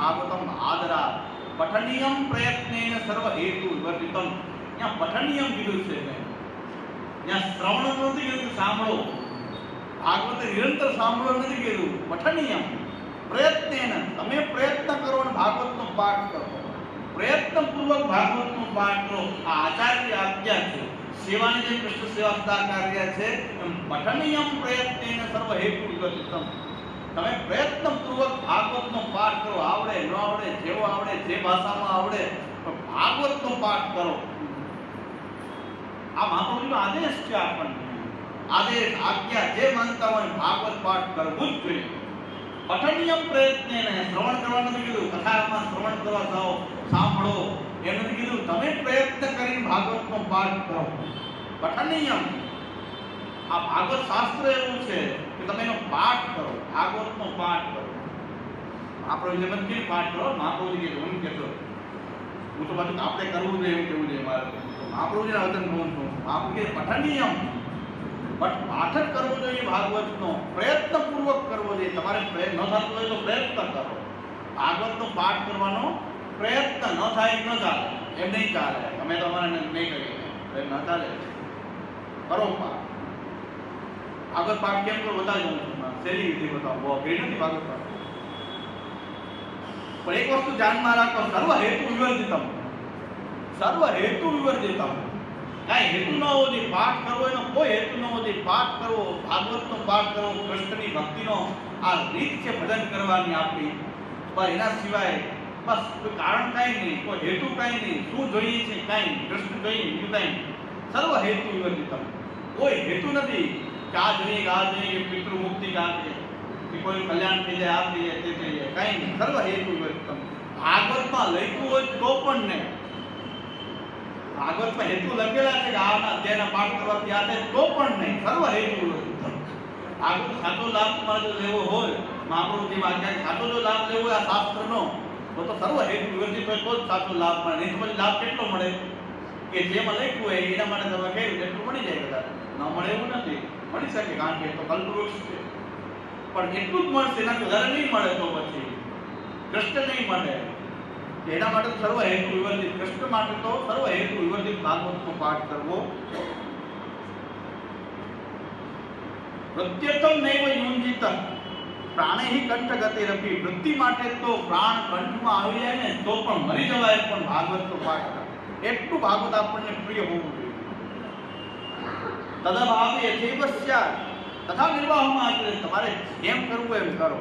ભાગવતમ આદરા પઠનીયમ પ્રયત્નેન સર્વ હેતુ વિવર્જિતમ. ત્યાં પઠનીયમ કીધું છે, ત્યાં શ્રવણ નથી કીધું, સાંભળો. ભાગવત નિરંતર સાંભળો નથી કીધું, પઠનીયમ પ્રયત્નેન, તમે પ્રયત્ન કરો અને ભાગવતનો પાઠ કરો, પ્રયત્નપૂર્વક ભાગવતનો પાઠ કરો. આ આચાર્ય આજ્ઞા છે. સેવાની જે કૃષ્ણ સેવા સદા કાર્ય છે એમ પઠનીયમ પ્રયત્નેન સર્વ હેતુ વિવર્જિતમ. તમે પ્રયત્નપૂર્વક ભાગવતનો પાઠ કરો. આવડે ન આવડે, જેવો આવડે, જે ભાષામાં આવડે, પણ ભાગવતનો પાઠ કરો. આ મહાપ્રભુનો આદેશ છે આપણને. આદેશ, આજ્ઞા, જે માનતા હોય ભાગવત પાઠ કરવું જ જોઈએ. પઠનીયમ પ્રયત્નેન, શ્રવણ કરવાનું નથી કીધું, કથામાં શ્રવણ કરવા જાઓ, સાંભળો, એમ નથી કીધું. તમે પ્રયત્ન કરીને ભાગવતનો પાઠ કરો. પઠનીયમ, આ ભાગવત શાસ્ત્ર એવું છે કે તમે એનો પાઠ કરો, ભાગવતનો પાઠ કરો. મહાપ્રભુ જેમ કે પાઠ કરો, મહાપ્રભુજી કે હું કહેતો, હું તો પાછું આપણે કરવું જોઈએ એવું કેવું જોઈએ મારે. મહાપ્રભુજીના વચન કહું છું. મહાપ્રભુ કે પઠનીયમ, પાઠ જ કરવો જોઈએ ભાગવતનો, પ્રયત્નપૂર્વક કરવો જોઈએ. તમારે પ્રયત્ન ન થતો હોય તો પ્રયત્ન કરો. ભાગવતનો પાઠ કરવાનો પ્રયત્ન ન થાય ન ચાલે, એમ નહીં ચાલે. તમે તમારે નહીં કરીએ ન ચાલે, કરો પાઠ. ભાગવત પાઠ કેમ કરો બતાવી દઉં છું, શૈલી વિધિ બતાવો. અઘરી નથી ભાગવત પાઠ. પણ એક વસ્તુ ધ્યાનમાં રાખો, સર્વ હેતુ વિવર્જિતમ. સર્વ હેતુ વિવર્જિતમ. કાંઈ હેતુ ન હોવો જોઈએ. પાઠ કરવો એનો કોઈ હેતુ ન હોવો જોઈએ. પાઠ કરવો, ભાગવતનો પાઠ કરવો, કૃષ્ણની ભક્તિનો આ રીત છે ભજન કરવાની આપણી. બસ એના સિવાય બસ કોઈ કારણ કાંઈ નહીં, કોઈ હેતુ કાંઈ નહીં. શું જોઈએ છે કાંઈ નહીં, કૃષ્ણ જોઈએ બીજું કાંઈ નહીં. સર્વ હેતુ વિવર્જિતમ. કોઈ હેતુ નથી કે આ જોઈએ કે આ જોઈએ કે પિતૃ મુક્તિ કાંઈ કે કોઈ કલ્યાણ થઈ જાય, આ થઈ જાય, તે થઈ જાય, કાંઈ નહીં. સર્વ હેતુ વિવર્જિતમ. ભાગવતમાં લખ્યું હોય તો પણ નહીં. ભાગવતમાં હેતુ લખેલા છે કે આના અધ્યાયના પાઠ કરવાથી આ થાય તો પણ નહીં. સર્વ હેતુ વિવર્જિતમ. ભાગવત સાચો લાભ તમારે જો લેવો હોય, મહાપ્રભુજી આજ્ઞા સાચો જો લાભ લેવો હોય આ શાસ્ત્રનો, તો સર્વ હેતુ વિવર્જિત હોય તો જ સાચો લાભ મળે. નહીં તો પછી લાભ કેટલો મળે કે જેમાં લખ્યું હોય એના માટે તમે કહ્યું એટલું મળી જાય. કદાચ ન મળે એવું નથી, મળી શકે, કારણ કે તો કલ્પવૃક્ષ છે. પણ એટલું જ મળશે, એનાથી વધારે નહીં મળે તો પછી કૃષ્ણ નહીં મળે. એના માટે સર્વ હેતુ વિવર્જિત, કૃષ્ણ માટે તો સર્વ હેતુ વિવર્જિત ભાગવતનો પાઠ કરવો. પ્રત્યતમ નૈવ યુંજિત પ્રાણેહિ કંઠ ગતિરપી. વૃત્તિ માટે તો પ્રાણ કંઠમાં આવી જાય ને તો પણ મરી જવાય, પણ ભાગવતનો પાઠ કરે. એટલું ભાગવત આપણને પ્રિય હોવું જોઈએ. તદભાવે યથેવ સ્યાત્ તથા નિર્વાહમાં આચરે. તમારે જેમ કરવું એમ કરો.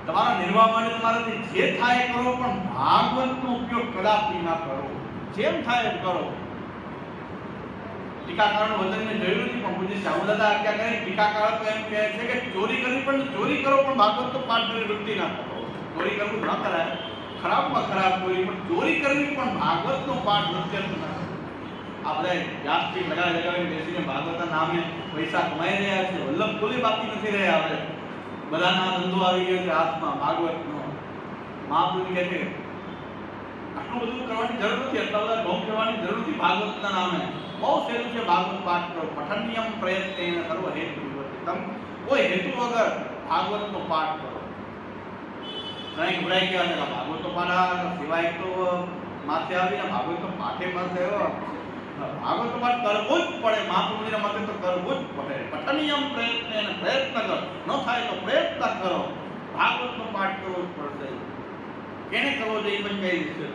તમારા નિર્વાહ માટે તમારાથી જે થાય કરો, પણ ભાગવતનો ઉપયોગ કદાપી ના કરો. જેમ થાય એમ કરો. ટીકાકારોનું વચનને જોયું નથી, પણ પૂજ્ય શ્યામદાદા આજ્ઞા કરી. ટીકાકારો તો એમ કહે છે કે ચોરી કરવી પણ ચોરી કરો, પણ ભાગવતનો પાઠ કરી વૃત્તિ ના કરો. ચોરી કરવું ન કરાય, ખરાબમાં ખરાબ ચોરી, પણ ચોરી કરવી પણ ભાગવતનો પાઠ વૃત્તિ ના. આ બધા વ્યાસપીઠ લગાવીને બેસીને ભાગવતના નામે પૈસા કમાઈ રહ્યા છે. વલ્લભ ખોલી બાકી નથી રહ્યા. હવે બધાના ધંધો આવી ગયો છે હાથમાં ભાગવતનો. મહાપ્રભુ કહે છે આટલું બધું કરવાની જરૂર નથી, આટલા બધા ઢોંગ કરવાની જરૂર નથી. ભાગવતના નામે બહુ સહેલું છે. ભાગવત પાઠ કરો. પઠનીયમ પ્રયત્નેન સર્વ હેતુ વિવર્જિતમ. કોઈ હેતુ વગર ભાગવતનો પાઠ કરો. ઘણા ગભરાઈ ગયા છે ભાગવતનો પાઠ સિવાય તો માથે આવીને ભાગવતનો પાઠે માથે આવ્યો. ભાગવતનો પાઠ કરવો જ પડે. મહાપ્રભુજીના મતે તો કરવો જ પડે. પઠનીયમ પ્રયત્નેન, પ્રયત્ન કરો. ન થાય તો પ્રયત્ન કરો. ભાગવતનો પાઠ કરવો જ પડશે. કેને કરવો જોઈએ એ પણ કઈ છે.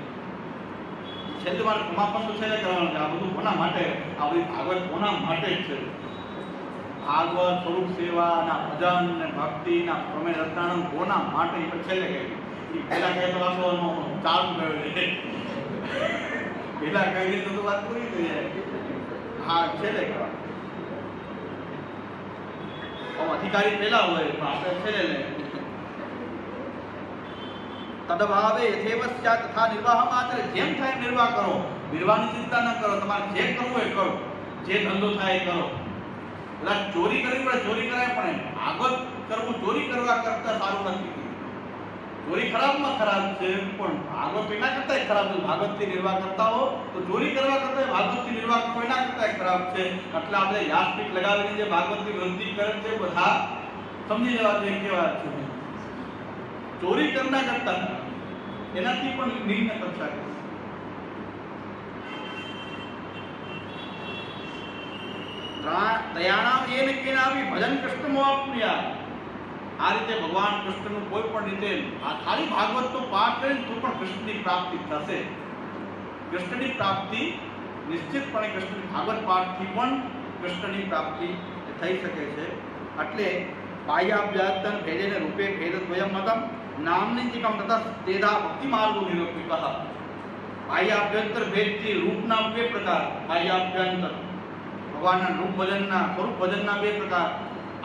છેલ્લે મારે સમાપન તો છેલ્લે કરવાનું છે. આ બધું કોના માટે? આ બધી ભાગવત કોના માટે જ છે? ભાગવત, સ્વરૂપ સેવાના ભજન ને ભક્તિના પ્રમેય રત્નાનંદ કોના માટે એ પણ છેલ્લે કહ્યું. એ પહેલા કહે તો વાતો ચાલુ ગયો છે. પહેલા કહી દીધું તો વાત પૂરી થઈ જાય. હા, છેલ્લે કહેવાય. અધિકારી પહેલા હોય પણ આપણે છેલ્લે લે. તદભાવે યથેવ સ્યાત્ તથા નિર્વાહમાં આચરે. જેમ થાય નિર્વાહ કરો. નિર્વાહની ચિંતા ન કરો. તમારે જે કરવું એ કરો. જે ધંધો થાય એ કરો. એટલે ચોરી કરવી પડે, ચોરી કરાય, પણ ભાગવત કરવું ચોરી કરવા કરતા સારું નથી. ચોરી ખરાબમાં ખરાબ છે, પણ ભાગવત એના કરતા ખરાબ છે. ભાગવતથી નિર્વાહ કરતા હો તો ચોરી કરવા કરતા ભાગવતથી નિર્વાહ કરવો એના કરતા ખરાબ છે. એટલે આપણે વ્યાસપીઠ લગાવીને જે ભાગવતની વૃદ્ધિ કરે છે બધા સમજી જવા જોઈએ કેવા છે. ચોરી કરના કરતા એનાથી પણ નિમ્ન કક્ષા છે. દયાણામ એન કેનાપી ભજન કૃષ્ણમો આપન્યા. આ રીતે ભગવાન કૃષ્ણનું કોઈ પણ રીતે આ ખાલી ભાગવતનો પાઠ કરીને તો પણ કૃષ્ણની પ્રાપ્તિ થશે. કૃષ્ણની પ્રાપ્તિ નિશ્ચિતપણે કૃષ્ણની ભાગવત પાઠથી પણ કૃષ્ણની પ્રાપ્તિ થઈ શકે છે. એટલે બાહ્યાભ્યાસન ભેદેન રૂપે ભેદદ્વયમ મતમ નામનિતિકમ તથા તેદા ભક્તિ માર્ગો નિરૂપિતઃ. બાહ્યાભ્યંતર ભેદથી રૂપના બે પ્રકાર. બાહ્યાભ્યંતર ભગવાનના રૂપ ભજનના સ્વરૂપ ભજનના બે પ્રકાર,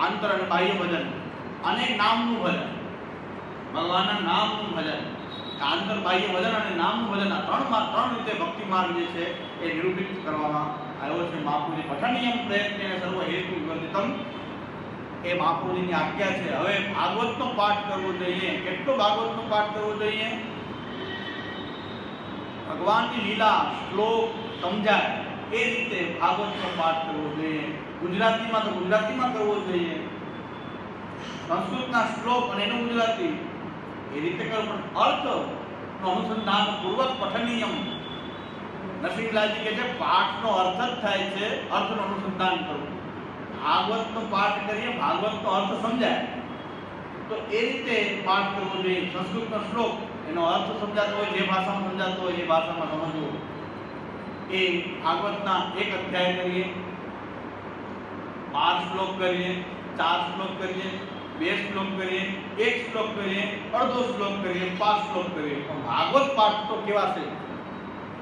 આંતર અને બાહ્ય ભજન, અને નામનું ભજન, ભગવાનના નામનું ભજન. આંતર બાહ્ય ભજન અને નામનું ભજન, આ ત્રણ રીતે ભક્તિ માર્ગ જે છે એ નિરૂપિત કરવામાં આવ્યો છે. મહાપુરુષ પઠનીયમ પ્રયત્ન સર્વ હેતુ વિવર્જિતમ એ મહાપુરુષની આજ્ઞા છે. હવે ભાગવતનો પાઠ કરવો જોઈએ. કેટલો ભાગવતનો પાઠ કરવો જોઈએ? ભગવાનની લીલા શ્લોક સમજાય એ રીતે ભાગવતનો પાઠ કરવો જોઈએ. ગુજરાતીમાં તો ગુજરાતીમાં કરવો જોઈએ, સંસ્કૃતના શ્લોક અને એનું ગુજરાતી એ રીતે કરો, પણ અર્થનું અનુસંધાન પૂર્વક પઠનીયમ. નરસિંહલાલજી કહે છે પાઠનો અર્થ જ થાય છે અર્થનું અનુસંધાન કરવું. ભાગવતનો પાઠ કરીએ, ભાગવતનો અર્થ સમજાય તો એ રીતે પાઠ કરવો જોઈએ. સંસ્કૃતનો શ્લોક એનો અર્થ સમજાતો હોય, જે ભાષામાં સમજાતો હોય એ ભાષામાં સમજવું. એ ભાગવતના એક અધ્યાય કરીએ, 12 શ્લોક કરીએ, 4 શ્લોક કરીએ, 2 શ્લોક કરીએ, 1 શ્લોક કરીએ, અડધો શ્લોક કરીએ, 5 શ્લોક કરીએ. પણ ભાગવત પાઠ તો કેવા છે?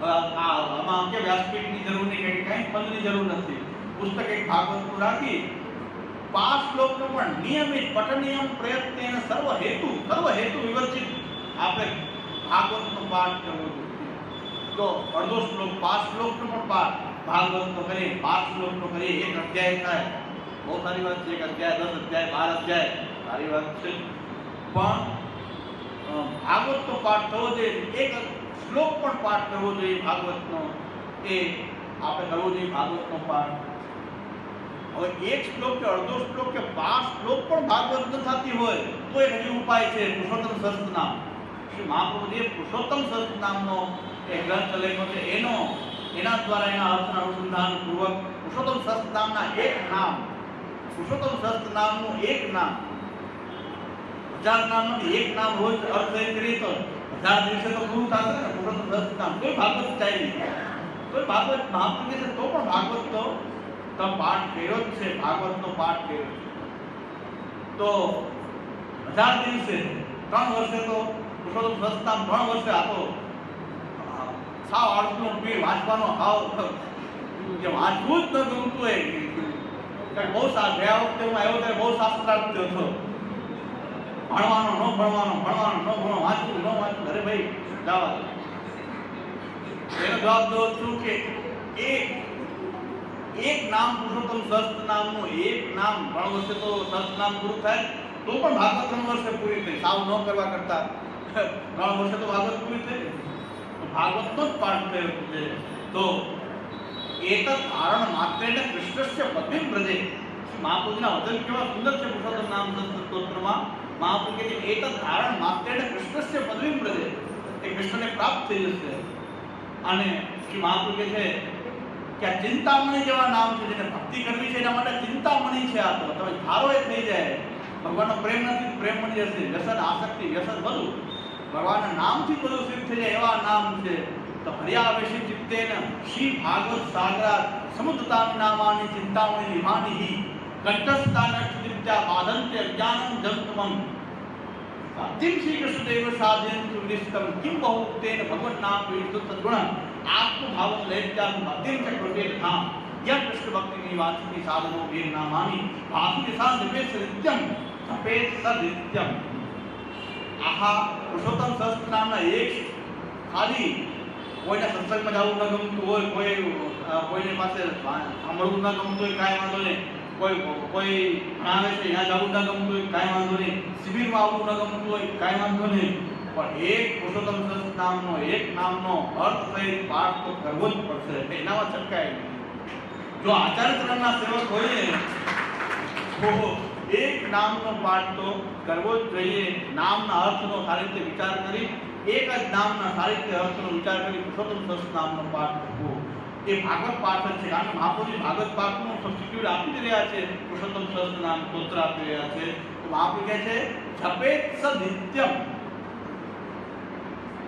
આમાં કે વ્યાસપીઠની જરૂર નહીં, કઈ પદની જરૂર નથી. પુસ્તક એક ભાગવતનું રાખી 5 શ્લોકનો પણ નિયમિત પઠનીયમ પ્રયત્ન સર્વ હેતુ વિવર્જિત આપણે ભાગવતનો પાઠ કરવો જોઈએ. તો અડધો શ્લોક 5 શ્લોકનો પણ પાઠ ભાગવતનો કરીએ, 5 શ્લોકનો કરીએ, એક અધ્યાય થાય. બહુ સારી વાત છે. એક અધ્યાય, 10 અધ્યાય, 12 અધ્યાય, સારી વાત છે. પણ ભાગવતનો પાઠ થવો જોઈએ. એક શ્લોક પણ પાઠ કરવો જોઈએ ભાગવતનો, એ આપણે કરવો જોઈએ ભાગવતનો પાઠ. હવે એક શ્લોક કે અડધો શ્લોક કે 5 શ્લોક પણ ભાગવત ન થતી હોય તો એક હજી ઉપાય છે. પુરુષોત્તમ સહસ્ત્રનામ. શ્રી મહાપ્રભુજીએ પુરુષોત્તમ સહસ્ત્રનામનો એક ગ્રંથ લખ્યો છે. એના દ્વારા એના અર્થના અનુસંધાન પૂર્વક પુરુષોત્તમ સહસ્ત્રનામના એક નામ, પુરુષોત્તમ સહસ્ત્રનામનું એક નામ, 1000 નામનું એક નામ રોજ અર્થ કરીએ તો 1000 દિવસે તો પૂરું થશે ને. પુરુષોત્તમ સહસ્ત્રનામ કોઈ ભાગવત ચાલી, કોઈ ભાગવત મહાપ્રભુ છે તો પણ ભાગવત તો પાઠ કર્યો જ છે. ભાગવતનો પાઠ કર્યો છે તો 1000 દિવસે 3 વર્ષે તો પુરુષોત્તમ સહસ્ત્રનામ 3 વર્ષે આપો. સાવ આળસનો પીર વાંચવાનો હાવ કે વાંચવું જ ન ગમતું હોય. બહુ ગયા વખતે હું આવ્યો ત્યારે બહુ શાસ્ત્રાર્થ હતો. ભણવાનો ન ભણવાનો, ભણવાનો ન ભણવાનો, વાંચવું ન વાંચવું. અરે ભાઈ જવા દો. એનો જવાબ દઉં છું કે એક નામ પુરુષોત્તમ સહસ્ત્રનામનું એક નામ 3 વર્ષે તો સહસ્ત્રનામ પૂરું થાય તો પણ ભાગવત 3 વર્ષે પૂરી થઈ. સાવ ન કરવા કરતા 3 વર્ષે તો ભાગવત પૂરી થઈ. ભાગવતનો જ પાઠ થયો છે. તો એતદ ધારણ માત્રેણ કૃષ્ણસ્ય પદવીમ વ્રજે. મહાપ્રભુના વચન કેવા સુંદર છે. પુરુષોત્તમ નામ સ્તોત્રમાં મહાપ્રભુ કહે છે એતદ ધારણ માત્રેણ કૃષ્ણસ્ય પદવીમ વ્રજે. એ કૃષ્ણને પ્રાપ્ત થઈ જશે. અને શ્રી મહાપ્રભુ કહે છે કે આ ચિંતામણી જેવા નામ છે, જેને ભક્તિ કરવી છે એના માટે ચિંતામણી છે. આ તો તમે ધારો એ થઈ જાય. ભગવાનનો પ્રેમ નથી, પ્રેમ મળી જશે. વ્યસન, આસક્તિ, વ્યસન બધું ભગવાનના નામથી બધું સિદ્ધ થઈ જાય એવા નામ છે. તો હરિયાવેશી ચિત્તેન શ્રી ભાગવત સાગરા સમુદ્રતામિ નામાની ચિંતામણી વિમાનિ કંઠસ્થાનક્ષિત્યા બાધંત્ય જ્ઞાનમ જંતમમ ભક્તિમ શ્રી કૃષ્ણદેવ સાધયંતુ નિષ્કમ કિમ બહુક્તેન ભગવન નામ વિષ્ણુ સદ્ગુણ આત્મભાવમ લૈત્યામ ભક્તિમ ચક્રતે ધામ યહ કૃષ્ણ ભક્તિની વાંચિતી સાધનો વીર નામાની ભાસુતિ સાધ્યપેત સદિત્યમ તપેત સદિત્યમ. આહા પુરુષોત્તમ સહસ્ત્રનામના એક ખાલી કોઈને સત્સંગમાં જવું ન ગમતું હોય, કોઈને પાસે સાંભળવું ન ગમતું હોય, કાંઈ વાંધો નહીં. કોઈ ભણાવે છે ત્યાં જવું ન ગમતું હોય, કાંઈ વાંધો નહીં. શિબિરમાં આવવું ન ગમતું હોય, કાંઈ વાંધો નહીં. પણ એક પુરુષોત્તમ સહસ્ત્રનામનો એક નામનો અર્થ થઈ પાઠ તો કરવો જ પડશે. એનામાં છટકાય નહીં. જો આચાર્ય ચરણના સેવક હોઈએ તો એક નામનો પાઠ તો કરવો જ જોઈએ. નામના અર્થનો સારી રીતે વિચાર કરી, એક જ નામના સારી રીતે અર્થનો વિચાર કરી પુરુષોત્તમ સહસ્ત્ર નામનો પાઠ કરવો એ ભાગવત પાઠ જ છે. કારણ કે મહાપ્રભુજી ભાગવત પાઠનું સબસ્ટિટ્યુટ આપી જ રહ્યા છે, પુરુષોત્તમ સહસ્ત્ર નામ સ્તોત્ર આપી રહ્યા છે. તો મહાપ્રભુ કહે છે જપેત સ નિત્યમ,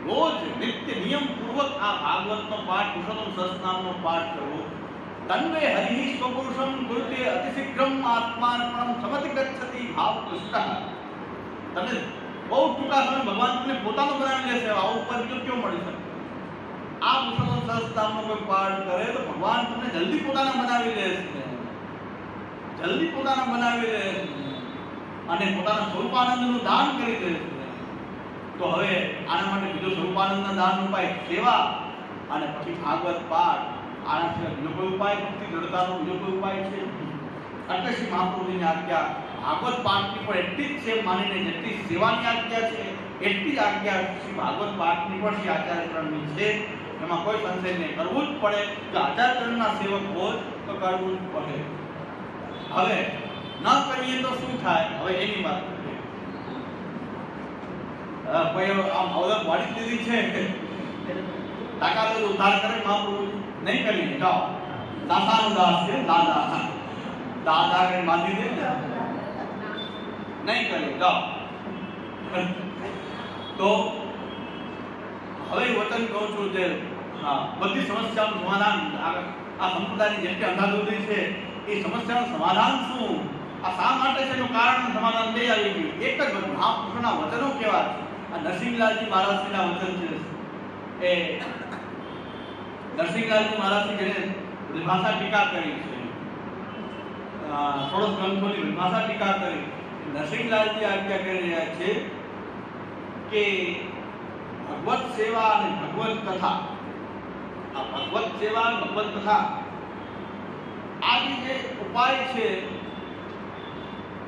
રોજ નિત્ય નિયમ પૂર્વક આ ભાગવતનો પાઠ પુરુષોત્તમ સહસ્ત્ર નામનો પાઠ કરવો. તન્વે હરિ સ્વપુરુષમ ગુરુતે અતિશીઘ્રમ આત્માર્પણમ સમતિ ગચ્છતિ ભાવ કૃષ્ણ. તમે બહુ ટૂંકા સમય ભગવાન તમને પોતાનો બનાવી લેશે, આવું ઉપર બીજું ક્यों મળી શકે? આ પુરુષોત્તમ સહસ્ત્ર નામનો કોઈ પાઠ કરે તો ભગવાન તમને જલ્દી પોતાના બનાવી લેશે, જલ્દી પોતાના બનાવી લેશે અને પોતાના સ્વરૂપાનંદનું દાન કરી દેશે. તો હવે આના માટે બીજો સ્વરૂપાનંદના દાનનો ઉપાય સેવા અને પછી ભાગવત પાઠ. આના સિવાય બીજો કોઈ ઉપાય ભક્તિ દ્રઢતાનો બીજો કોઈ ઉપાય છે? એટલે શ્રી મહાપ્રભુજીની આજ્ઞા ભાગવત પાઠની પણ એટલી જ છે માનીને જેટલી સેવાની આજ્ઞા છે એટલી જ આજ્ઞા શ્રી ભાગવત પાઠની પણ શ્રી આચાર્યચરણની છે. એમાં કોઈ સંશય નહીં, કરવું જ પડે. જો આચાર્યચરણના સેવક હોય તો કરવું જ પડે. હવે ન કરીએ તો શું થાય? હવે એની વાત કોઈ આમ અવલંબ વાળી દીધી છે તાકાત ઉદ્ધાર કરે મહાપ્રભુજી નહીં કરી જાઓ. દાસાનું દાસ છે, દાદા દાદા કરીને બાંધી દે નહીં કરી જાઓ. તો હવે વચન કહું છું જે બધી સમસ્યાનું સમાધાન આ સંપ્રદાયની જેટલી અંધાધૂંધી છે એ સમસ્યાનું સમાધાન શું, આ શા માટે છે એનું કારણ સમાધાન લઈ આવી ગયું. એક જ વચન, મહાપુરુષોના વચનો કેવા છે. આ નરસિંહલાલજી મહારાજના વચન છે. એ નરસિંહલાલજી મહારાજની જેને ભાષા ટીકા કરી છે, ષોડશ ગ્રંથોની ભાષા ટીકા કરી, નરસિંહલાલજી આજ્ઞા કરી રહ્યા છે કે ભગવત સેવા અને ભગવત કથા, આ ભગવત સેવા અને ભગવત કથા આ જે ઉપાય છે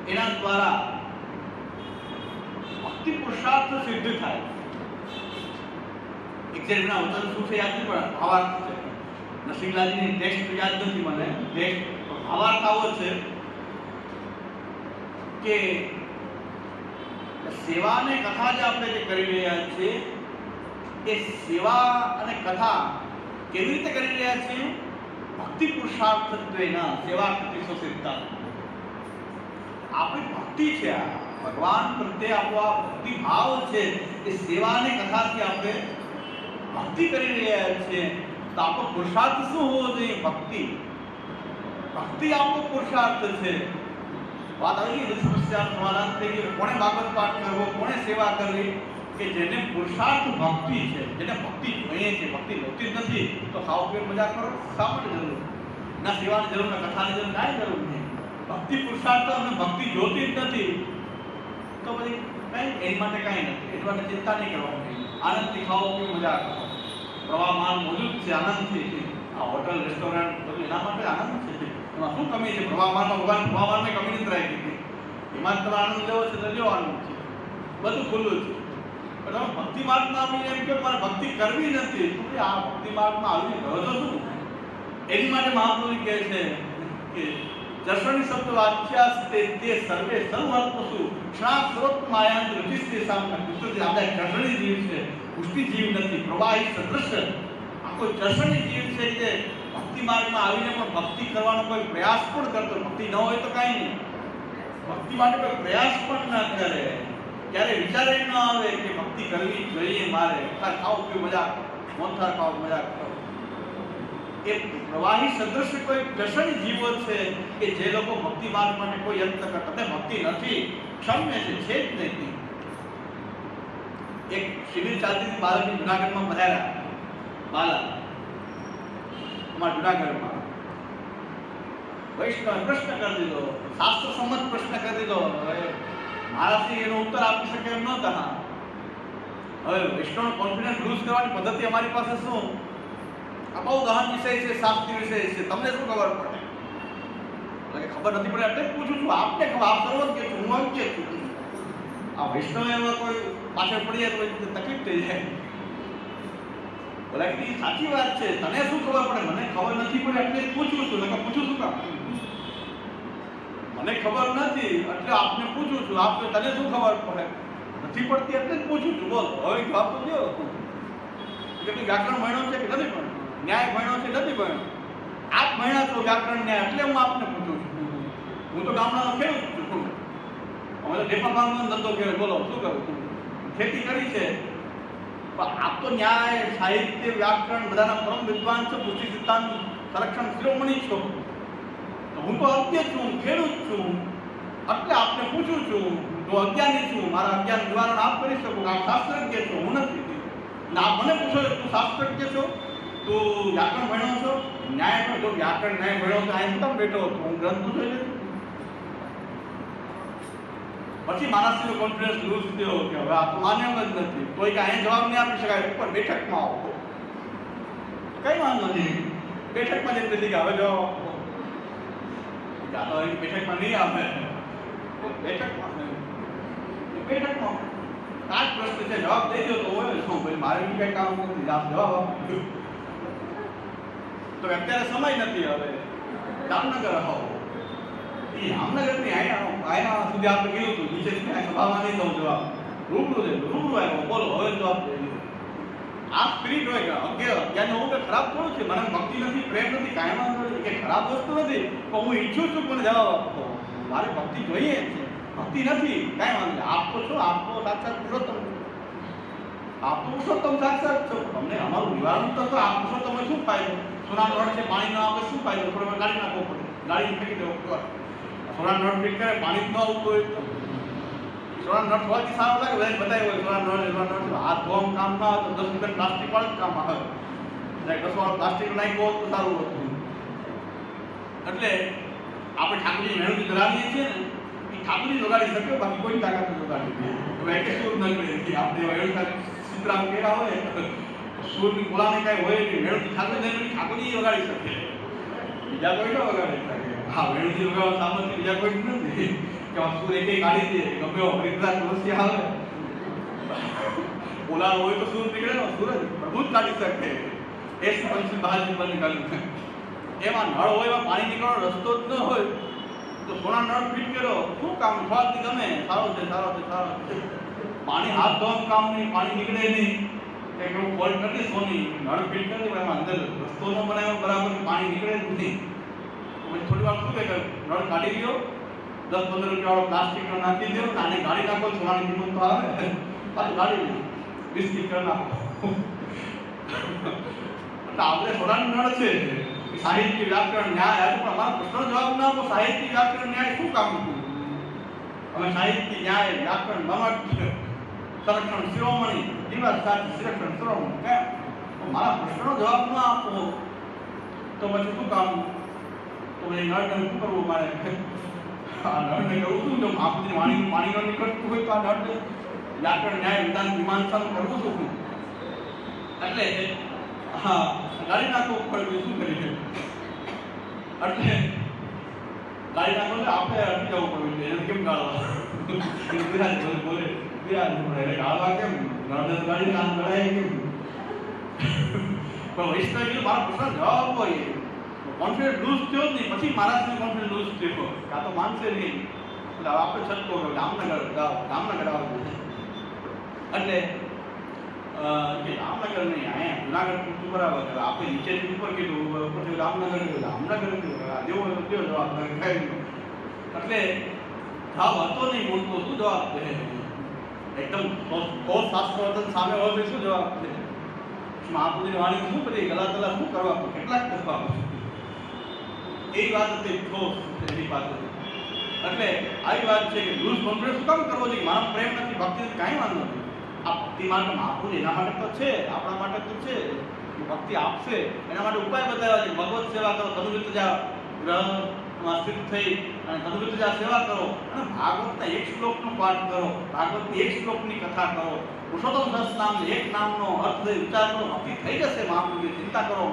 એના દ્વારા ભક્તિ પુરુષાર્થ સિદ્ધ થાય. એક્ઝેક્ટના વચન શું છે યાદ નથી પણ ભાવાર્થ છે. નરસિંહલાલજીની ટેક્સ્ટ યાદ નથી મને, ટેક્સ્ટ ભાવાર્થ આવો છે કે સેવા અને કથા જે આપણે જે કરી રહ્યા છીએ એ સેવા અને કથા કેવી રીતે કરી રહ્યા છીએ? ભક્તિ પુરુષાર્થત્વેના સેવા કૃતિસો સિદ્ધતા. આપણી ભક્તિ છે, આ ભગવાન પ્રત્યે આપણો આ ભક્તિ ભાવ છે એ સેવા અને કથાથી આપણે ભક્તિ કરી રહ્યા છીએ. તો આપણો પુરુષાર્થ શું હોવો જોઈએ? ભક્તિ. ભક્તિ આપણો પુરુષાર્થ છે. વાત આવી ગઈ, સમસ્યાનું સમાધાન થઈ ગયું. કોણે ભાગવત પાઠ કરવો, કોણે સેવા કરવી? કે જેને પુરુષાર્થ ભક્તિ છે, જેને ભક્તિ જોઈએ છે, ભક્તિ હોતી જ નથી તો ખાવ પીને મજા કરો, શા માટે જરૂર? ના સેવાની જરૂર, ના કથાની જરૂર, કાંઈ જરૂર નહીં. ભક્તિ પુરુષાર્થ અને ભક્તિ જોતી જ નથી તો પછી કંઈ એની માટે કાંઈ નથી. એની માટે ચિંતા નહીં કરવાની. આનંદથી ખાઓ પીઓ મજા કરો. પ્રવાહમાન મોજૂદ છે આનંદથી. આ હોટલ રેસ્ટોરન્ટ બધું એના માટે આનંદ છે. એમાં શું કમી છે? પ્રવાહમાનમાં ભગવાન પ્રવાહમાનમાં કમી નથી રાખી દીધી. એમાં જ તમે આનંદ લેવો છે તો લેવો આનંદ છે, બધું ખુલ્લું છે. પણ તમે ભક્તિ માર્ગમાં આવીને એમ કે મારે ભક્તિ કરવી નથી, તો આ ભક્તિ માર્ગમાં આવીને કરો તો શું? એની માટે મહાપ્રભુ કહે છે કે દર્શની શબ્દ વાચ્યાસ્તે તે સર્વે સર્વાત્મસુ ક્ષણા સ્રોત માયાંત રુચિસ્તે સામના. કૃષ્ણ આપણે દર્શની જીવ છે, પુષ્ટિ જીવ નથી, પ્રવાહી સદૃશ. આ કોઈ દર્શની જીવ છે કે ભક્તિ માર્ગમાં આવીને પણ ભક્તિ કરવાનો કોઈ પ્રયાસ પણ કરતો. ભક્તિ ન હોય તો કાંઈ નહીં, ભક્તિ માટે કોઈ પ્રયાસ પણ ના કરે, ત્યારે વિચારે ન આવે કે ભક્તિ કરવી જોઈએ મારે. ખાઓ પીઓ મજા, મોથા ખાઓ મજા કરો. એ પ્રવાહી સદૃશ કોઈ દર્શની જીવો છે કે જે લોકો ભક્તિ માર્ગ માટે કોઈ યત્ન કરતા ભક્તિ નથી, ક્ષમ્ય છે જ નહીં. એક શિબિર ચાલતી હતી બાળકની જુનાગઢમાં પધાર્યા બાળક અમારા જુનાગઢમાં. વૈષ્ણવ પ્રશ્ન કરી દીધો, શાસ્ત્ર સંમત પ્રશ્ન કરી દીધો. હવે મહારાજથી એનો ઉત્તર આપી શકે એમ નહોતા. હવે વૈષ્ણવનો કોન્ફિડન્સ લૂઝ કરવાની પદ્ધતિ અમારી પાસે શું? આ બહુ ગહન વિષય છે, શાસ્ત્રીય વિષય છે, તમને શું ખબર પડે? એટલે ખબર નથી પડે એટલે પૂછું છું. આપને ખબર, આપ સર્વ કે છું, હું કે છું. આ વૈષ્ણવ એમાં કોઈ પાછળ પડીએ તો તકલીફ થઈ જાય. બોલા કે સાચી વાત છે, તને શું ખબર પડે? મને ખબર નથી પડે એટલે પૂછું છું. પૂછું છું કામ મને ખબર નથી એટલે આપને પૂછું છું. આપને તને શું ખબર પડે? નથી પડતી એટલે જ પૂછું છું. બોલ હવે જવાબ તો દો કે તું વ્યાકરણ ભણ્યો છે કે નથી ભણ્યો? ન્યાય ભણ્યો છે નથી ભણ્યો? આપ ભણ્યા છો વ્યાકરણ ન્યાય એટલે હું આપને પૂછું છું. હું તો ગામડાનો ખેડૂત છું. અમે તો ઢેપા ભાવનો ધંધો કર્યો. બોલો શું કરું? ખેતી કરી છે. પણ આપ તો ન્યાય સાહિત્ય વ્યાકરણ બધાના પરમ વિદ્વાન છો. પુસ્તક સિદ્ધાંત સંરક્ષણ શિરોમણી છો. હું તો અજ્ઞ છું, ખેડૂત છું એટલે આપને પૂછું છું. તો અજ્ઞાની છું, મારા અજ્ઞાન નિવારણ આપ કરી શકો. આપ શાસ્ત્રજ્ઞ છો, હું નથી. ના મને પૂછો તું શાસ્ત્રજ્ઞ છો, તું વ્યાકરણ ભણ્યો છો, ન્યાય પણ જો વ્યાકરણ ન્યાય ભણ્યો તો અહીં કેમ બેઠો હતો? હું ગ્રંથ જોઈ લેતો. પછી માનસનો કોન્ફિડન્સ લૂઝ થયો કે હવે આ તો માન્ય જ નથી. કોઈ કે અહીં જવાબ નહીં આપી શકાય, ઉપર બેઠકમાં આવો. કઈ વાંધો નહીં, બેઠકમાં જઈને પછી કે હવે જવાબ આપો. બેઠકમાં નહીં આવે, બેઠકમાં આ જ પ્રશ્ન છે, જવાબ દઈ દો તો હોય શું? ભાઈ મારે બી કઈ કામ નથી, આપ જવાબ આપો. તો અત્યારે સમય નથી. હવે જામનગર આવો, એ જામનગરની આયા સુધી આપણે ગયું હતું. નીચે સભામાં નહીં દઉં જવાબ, રૂબરૂ આવ્યો. બોલો હવે જવાબ દઈ દીધો. આ સ્પિરિટ હોય કે અજ્ઞાન હોવું કે ખરાબ થોડું છે. મને ભક્તિ નથી, પ્રેમ નથી, કાયમ નથી, કે ખરાબ વસ્તુ નથી. પણ હું ઈચ્છું છું પણ જવાબ આપો. મારે ભક્તિ જોઈએ છે, ભક્તિ નથી કાંઈ વાંધો નહીં. આપ તો છો, આપ તો સાક્ષાત પુરુષોત્તમ, આપ તો પુરુષોત્તમ સાક્ષાત છો. તમને અમારું નિવારણ તો આપ છો. તમે શું ફાયદો? સોના નળ છે, પાણી ન આવે શું ફાયદો? થોડો ગાડી નાખવો પડે, ગાડી ફેંકી દેવો. સોના નળ ફિટ કરે, પાણી ન આવતું હોય તો સોના નળ થવાથી સારું લાગે. બધાય હોય સોના નળ હાથ ધોવામાં કામ ના આવે તો 10 રૂપિયા પ્લાસ્ટિક વાળું જ કામ આવે. 10 વાળું પ્લાસ્ટિક નાખ્યું હોત તો સારું હતું. એટલે આપણે ઠાકોરજી મેળવી ધરાવીએ છીએ ને, એ ઠાકોરજી જોગાડી શકે, બાકી કોઈ તાકાત જોગાડી દે તો વેકેશન ન કરે. આપણે વેળું સિદ્ધરામ કેરા હોય, સૂરની બોલાને કાંઈ હોય નહીં, વેળું ઠાકોરજી વગાડી શકે, બીજા કોઈ ન વગાડી શકે. હા, વેણુજી વગાડવા સામર્થ્ય બીજા કોઈ નથી કે સૂર એકે કાઢી દે. ગમે એવો હરિદ્વાર તુલસી આવે, બોલાનો હોય તો સૂર નીકળે ને, સૂરજ પ્રભુ જ કાઢી શકે. એ શું પંચમી બહાર નીકળ્યું. એમાં નળ હોય, એમાં પાણી નીકળવાનો રસ્તો જ ન હોય તો સોના નળ ફિટ કર્યો શું કામ? સ્વાદથી ગમે, સારો છે. પાણી હાથ ધોવાનું કામ નહીં, પાણી નીકળે નહીં. કે હું ફોલ્ટ કરી સોની નળ ફિટ કરી દે, એમાં અંદર રસ્તો ન બનાવ્યો બરાબર, પાણી નીકળે જ નહીં. પછી થોડી વાર શું કે નળ કાઢી લ્યો, 10-15 રૂપિયા વાળો પ્લાસ્ટિક નાખી દો, આને ગાડી નાખો, સોનાની કિંમત તો આવે. પાછું ગાડી 20 કરી નાખો. આપણે સોનાનું નળ છે, સાહિત્ય વ્યાકરણ ન્યાય. પણ અમારા પ્રશ્ન જવાબ ના આપો. સાહિત્ય વ્યાકરણ ન્યાય શું કામ હતું? અમે સાહિત્ય ન્યાય વ્યાકરણ નમક સંરક્ષણ શિરોમણી દિવસ સાથે સંરક્ષણ શિરોમણી કેમ? મારા પ્રશ્નનો જવાબ ના આપો તો પછી શું કામ? તો પછી નળને શું કરવું મારે? આ નળને કરવું શું? જો આપણી વાણીનું પાણી ન નીકળતું હોય તો આ નળને વ્યાકરણ ન્યાય વિધાન મીમાંસાનું કરવું શું? એટલે હા, ગાડી નાખવું પડે, શું કરી છે? એટલે ગાડી નાખો એટલે આપણે અટકી જવું પડ્યું છે. એને કેમ ગાળવા? બોલે ગાળવા કેમ? ગાડી કામ ગળાય કેમ? પણ વૈષ્ણવ મારા પ્રશ્ન જવાબ હોય, કોન્ફિડન્સ લૂઝ થયો જ નહીં. પછી મહારાજને કોન્ફિડન્સ લૂઝ થયો, કાં તો માનશે નહીં. એટલે આપણે છટકો જામનગર આવવું. એટલે કે જામનગર નહીં, અહીંયા જુનાગઢ પૂરતું બરાબર. આપણે નીચેથી ઉપર કીધું, પછી જામનગર જેવો જવાબ થાય. એટલે જવાબ હતો નહીં, બોલતો શું જવાબ દે? એકદમ શાસ્ત્રવર્તન સામે હોય તો શું જવાબ દે? મહાપુરુષની વાણી શું બધી ગલા શું કરવા, કેટલાક કરવા? એ વાત હતી ઠોસ એની પાસે. એટલે આવી વાત છે કે લૂઝ કોન્ફિડન્સ શું કામ કરવો જોઈએ? મારા પ્રેમ નથી, ભક્તિ નથી, કાંઈ વાંધો નથી. આ ભક્તિ માટે મહાપુરુષ એના માટે તો છે, આપણા માટે તો છે. ભક્તિ આપશે એના માટે ઉપાય બતાવ્યા છે. ભગવત સેવા કરો, તદુવિત જા ગ્રહમાં સ્થિત થઈ અને તદુવિત જા સેવા કરો અને ભાગવતના એક શ્લોકનો પાઠ કરો, ભાગવતની એક શ્લોકની કથા કરો, પુરુષોત્તમ દસ નામ એક નામનો અર્થ લઈ વિચાર કરો, ભક્તિ થઈ જશે. મહાપુરુષ ચિંતા કરો,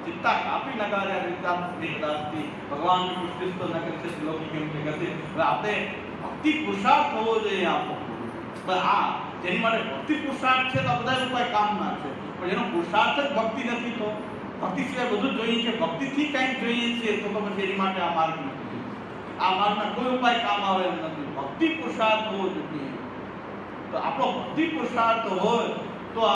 ચિંતા કાપી નગાર્યા રીતાથી ભગવાનની પુષ્ટિસ્તો ન કરશે શ્લોકી કેમ કે ગતિ. હવે આપણે ભક્તિ પુરુષાર્થ થવો જોઈએ. આપો આ જેની માટે ભક્તિ પુરુષાર્થ છે તો બધા ઉપાય કામના છે. પણ એનો પુરુષાર્થ જ ભક્તિ નથી તો ભક્તિ સિવાય બધું જોઈએ છે, ભક્તિથી કંઈક જોઈએ છીએ તો પછી એની માટે આ માર્ગ નથી. આ માર્ગના કોઈ ઉપાય કામ આવે એમ નથી. ભક્તિ પુરુષાર્થ હોવો જોઈએ. તો આપણો ભક્તિ પુરુષાર્થ હોય તો